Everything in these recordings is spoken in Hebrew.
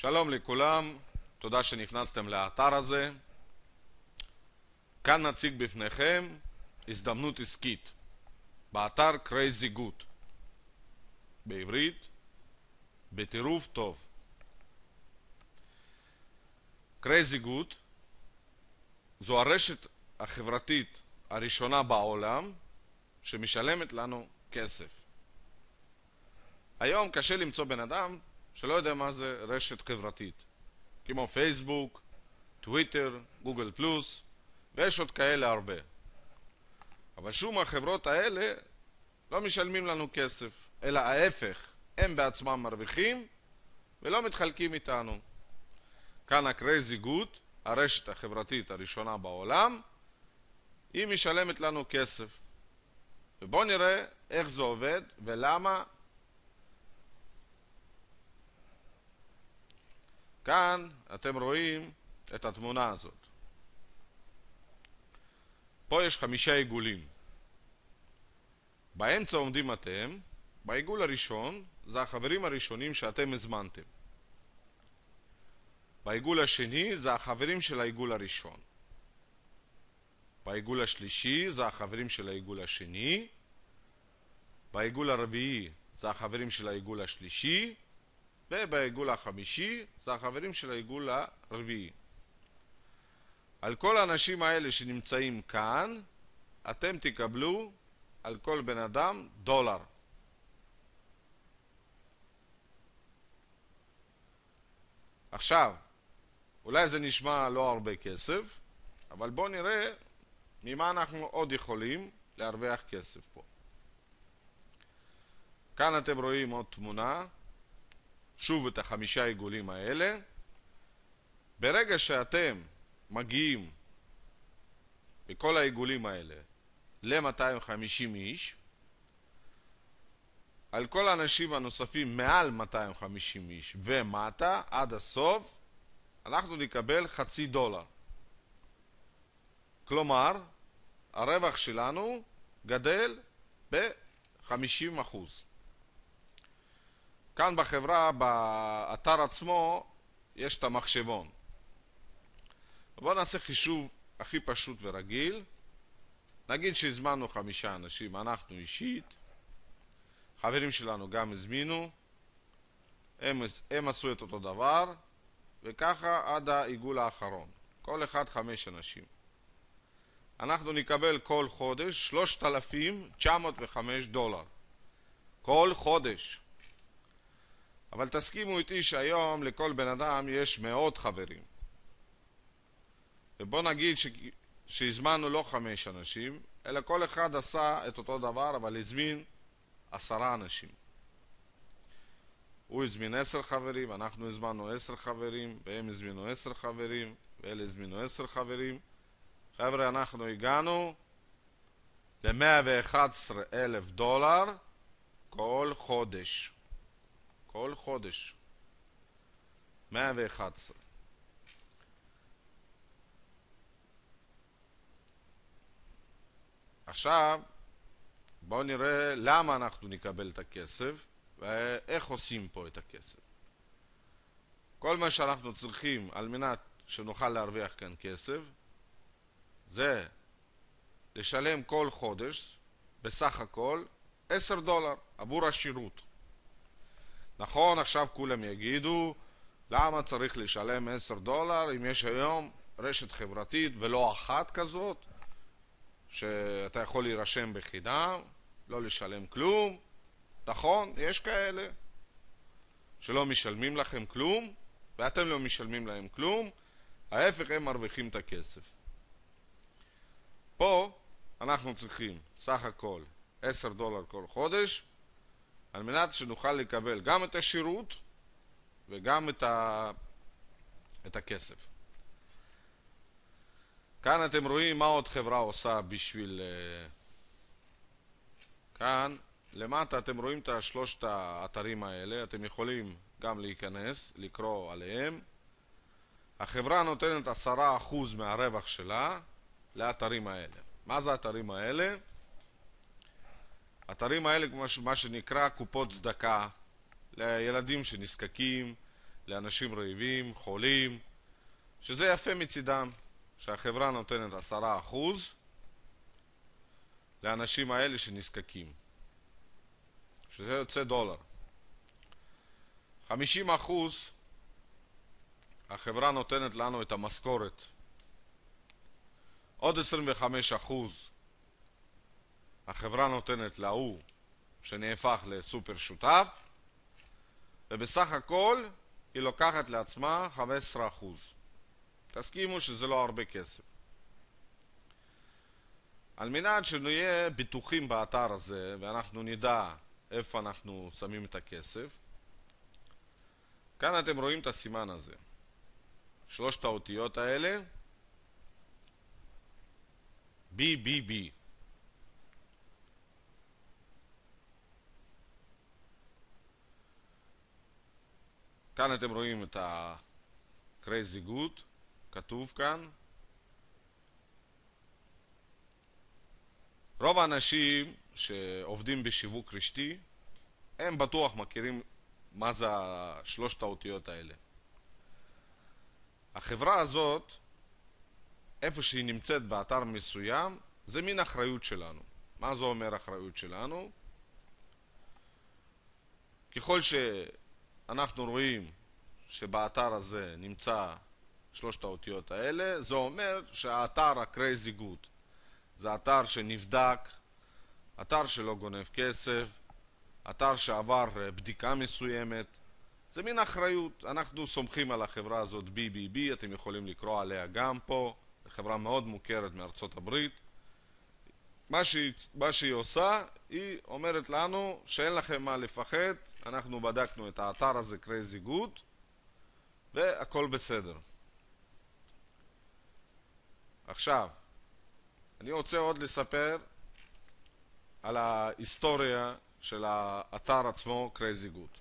שלום לכולם, תודה שנכנסתם לאתר הזה. כאן נציג בפניכם הזדמנות עסקית באתר Crazy Good, בעברית בטירוף טוב. Crazy Good זו הרשת החברתית הראשונה בעולם שמשלמת לנו כסף. היום קשה למצוא בן אדם שלא יודע מה זה רשת חברתית, כמו פייסבוק, טוויטר, גוגל פלוס, ויש עוד כאלה הרבה. אבל שום החברות האלה לא משלמים לנו כסף, אלא ההפך, הם בעצמם מרוויחים ולא מתחלקים איתנו. כאן ה-Crazy Good, הרשת החברתית הראשונה בעולם, היא משלמת לנו כסף. ובואו נראה איך זה עובד ולמה. כאן אתם רואים את התמונה הזאת. פה יש 5 עיגולים. באמצע עומדים אתם. בעיגול הראשון זה החברים הראשונים שאתם הזמנתם. בעיגול השני זה החברים של העיגול הראשון. בעיגול השלישי זה החברים של העיגול השני. בעיגול הרביעי זה החברים של העיגול השלישי. ובעיגול החמישי זה החברים של העיגול הרביעי. על כל האנשים האלה שנמצאים כאן, אתם תקבלו על כל בן אדם $1. עכשיו, אולי זה נשמע לא הרבה כסף, אבל בואו נראה ממה אנחנו עוד יכולים להרוויח כסף פה. כאן אתם רואים עוד תמונה. שוב את 5 עיגולים האלה. ברגע שאתם מגיעים בכל העיגולים האלה ל-250 איש, על כל האנשים הנוספים מעל 250 איש ומטה עד הסוף, אנחנו נקבל $0.50. כלומר, הרווח שלנו גדל ב-50%. כאן בחברה, באתר עצמו, יש את המחשבון. בואו נעשה חישוב הכי פשוט ורגיל. נגיד שהזמנו 5 אנשים, אנחנו אישית, חברים שלנו גם הזמינו, הם עשו את אותו דבר, וככה עד העיגול האחרון. כל אחד 5 אנשים. אנחנו נקבל כל חודש $3,905. כל חודש. אבל תסכימו איתי שהיום לכל בן אדם יש מאות חברים. ובוא נגיד שהזמנו לא 5 אנשים, אלא כל אחד עשה את אותו דבר, אבל הזמין 10 אנשים. הוא הזמין 10 חברים, אנחנו הזמנו 10 חברים, והם הזמינו 10 חברים, ואלה הזמינו 10 חברים. חבר'ה, אנחנו הגענו ל$111,000 כל חודש. כל חודש. 111. עכשיו, בואו נראה למה אנחנו נקבל את הכסף, ואיך עושים פה את הכסף. כל מה שאנחנו צריכים על מנת שנוכל להרוויח כאן כסף, זה לשלם כל חודש, בסך הכל, $10 עבור השירות. נכון, עכשיו כולם יגידו, למה צריך לשלם $10 אם יש היום רשת חברתית ולא אחת כזאת, שאתה יכול להירשם בחינם, לא לשלם כלום. נכון, יש כאלה שלא משלמים לכם כלום, ואתם לא משלמים להם כלום, ההפך, הם מרוויחים את הכסף. פה אנחנו צריכים סך הכל $10 כל חודש, על מנת שנוכל לקבל גם את השירות וגם את הכסף. כאן אתם רואים מה עוד חברה עושה בשביל... כאן למטה אתם רואים את 3 האתרים האלה, אתם יכולים גם להיכנס, לקרוא עליהם. החברה נותנת 10% מהרווח שלה לאתרים האלה. מה זה האתרים האלה? האתרים האלה כמו מה שנקרא קופות צדקה, לילדים שנזקקים, לאנשים רעבים, חולים, שזה יפה מצידם, שהחברה נותנת 10% לאנשים האלה שנזקקים, שזה יוצא דולר. 50% החברה נותנת לנו את המשכורת. עוד 25% החברה נותנת להוא שנהפך לסופר שותף, ובסך הכל היא לוקחת לעצמה 15%. תסכימו שזה לא הרבה כסף. על מנת שנהיה בטוחים באתר הזה ואנחנו נדע איפה אנחנו שמים את הכסף, כאן אתם רואים את הסימן הזה. 3 האותיות האלה, BBB. כאן אתם רואים את ה-Crazy Good, כתוב כאן. רוב האנשים שעובדים בשיווק רשתי, הם בטוח מכירים מה זה 3 האותיות האלה. החברה הזאת, איפה שהיא נמצאת באתר מסוים, זה מין אחריות שלנו. מה זה אומר אחריות שלנו? ככל שאנחנו רואים שבאתר הזה נמצא 3 האותיות האלה, זה אומר שהאתר ה-Crazy Good זה אתר שנבדק, אתר שלא גונב כסף, אתר שעבר בדיקה מסוימת. זה מין אחריות. אנחנו סומכים על החברה הזאת BBB, אתם יכולים לקרוא עליה גם פה. זו חברה מאוד מוכרת מארצות הברית. מה שהיא עושה, היא אומרת לנו שאין לכם מה לפחד, אנחנו בדקנו את האתר הזה Crazy Good והכל בסדר. עכשיו, אני רוצה עוד לספר על ההיסטוריה של האתר עצמו Crazy Good.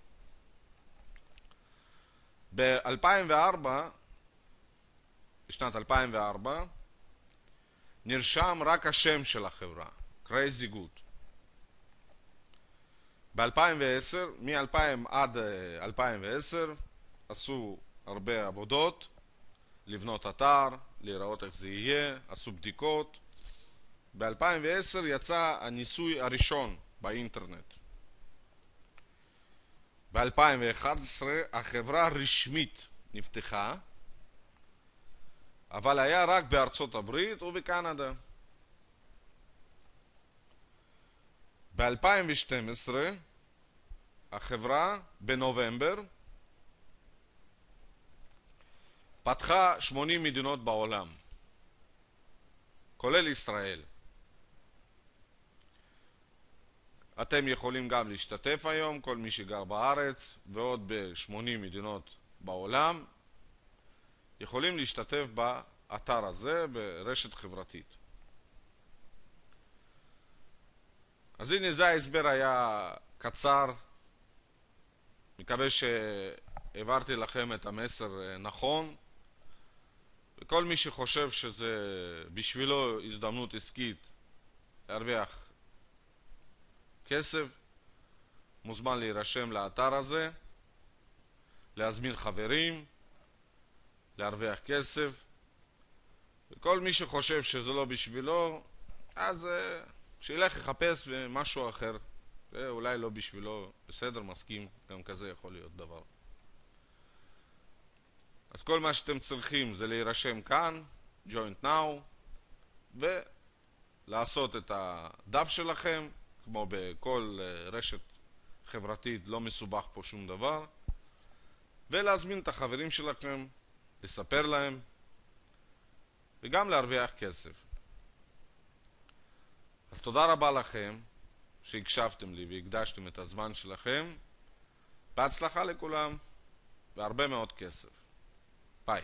בשנת 2004, נרשם רק השם של החברה, Crazy Good. ב-2010, מ-2000 עד 2010, עשו הרבה עבודות, לבנות אתר, לראות איך זה יהיה, עשו בדיקות. ב-2010 יצא הניסוי הראשון באינטרנט. ב-2011 החברה רשמית נפתחה, אבל היה רק בארצות הברית ובקנדה. ב-2012 החברה בנובמבר פתחה 80 מדינות בעולם, כולל ישראל. אתם יכולים גם להשתתף היום, כל מי שגר בארץ ועוד ב-80 מדינות בעולם יכולים להשתתף באתר הזה ברשת חברתית. אז הנה, זה ההסבר היה קצר. מקווה שהעברתי לכם את המסר נכון. וכל מי שחושב שזה בשבילו הזדמנות עסקית להרוויח כסף, מוזמן להירשם לאתר הזה, להזמין חברים, להרוויח כסף. וכל מי שחושב שזה לא בשבילו, אז שילך לחפש משהו אחר. זה אולי לא בשבילו, בסדר, מסכים, גם כזה יכול להיות דבר. אז כל מה שאתם צריכים זה להירשם כאן, Join Now, ולעשות את הדף שלכם, כמו בכל רשת חברתית, לא מסובך פה שום דבר, ולהזמין את החברים שלכם, לספר להם, וגם להרוויח כסף. אז תודה רבה לכם שהקשבתם לי והקדשתם את הזמן שלכם. בהצלחה לכולם והרבה מאוד כסף. ביי.